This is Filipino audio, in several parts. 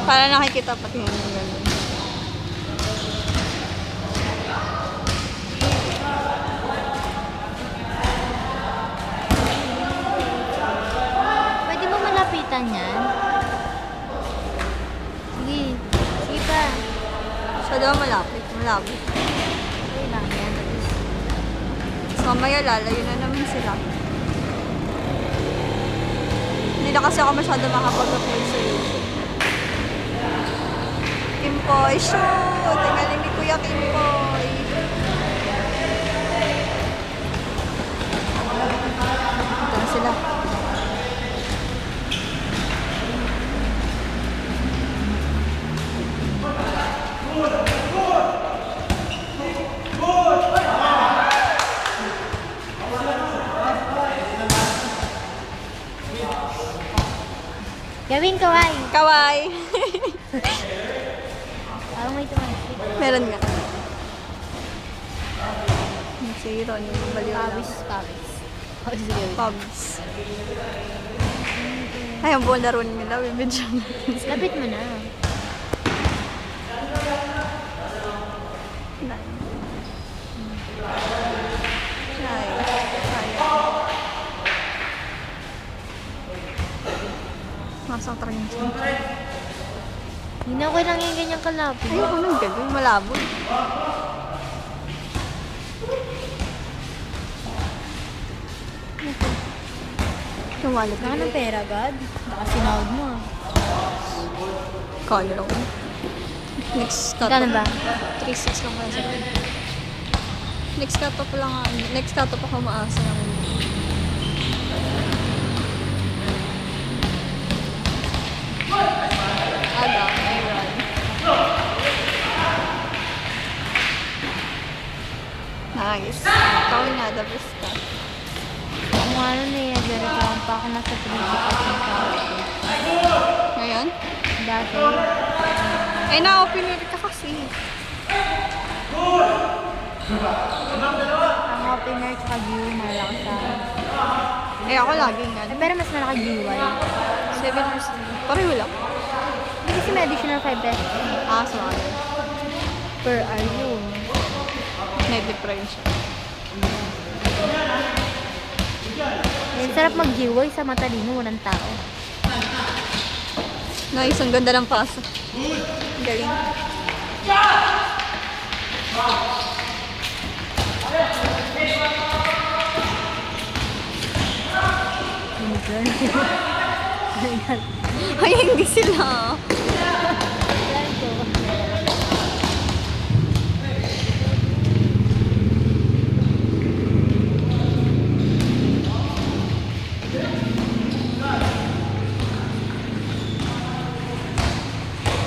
Para nakikita pati yung gano'n. Pwede mo malapitan yan? Sige. Sige pa. Siya daw malapit. Malapit. Okay lang yan. So, mamaya lalayo na naman sila. Hindi na kasi ako masyado makapag-upload sa YouTube. Kimpoy, shoot! Tingnan ni Kuya Kimpoy. Ito na sila. Gawin kaway. Kaway! Parang may tumansik. Meron nga. Si Ron, yung baliw lang. Pawis. Pawis. Pawis gawin. Pubs. Ay, ang buong laro nila. Bibidyo na. Lapit mo na. Ay. Masang train siya. Hindi na okay lang yung ganyang kalapit. Ayoko nang gano'n. Malabo. Lumalap. Saka ng pera, God. Nakasinawad mo ah. Kano lang. Next cut. Magkano ba? 3.6 lang kasi. Next cut up lang. Next cut up ako maasa naman. Aga, may run. Nice. Ikaw na, the best ka. Kung ano na yan, nagreklamo pa ako nasa principal ng tawag. Ngayon? Dati, Eh, na-open ulit ka kasi. ang opener tsaka view, malaki sa akin. Eh, ako laging yan. Pero mas malaki GUI. 7%. Pareho lang. Hindi kasi may additional 5 pesos Ah, sorry. per hour yun. May difference siya. Eh, sarap mag-GUI sa matalino, walang tao. Nice, ang ganda ng pasa. Galing. Ay, hindi sila.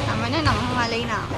Tama na, nangangalay na ako.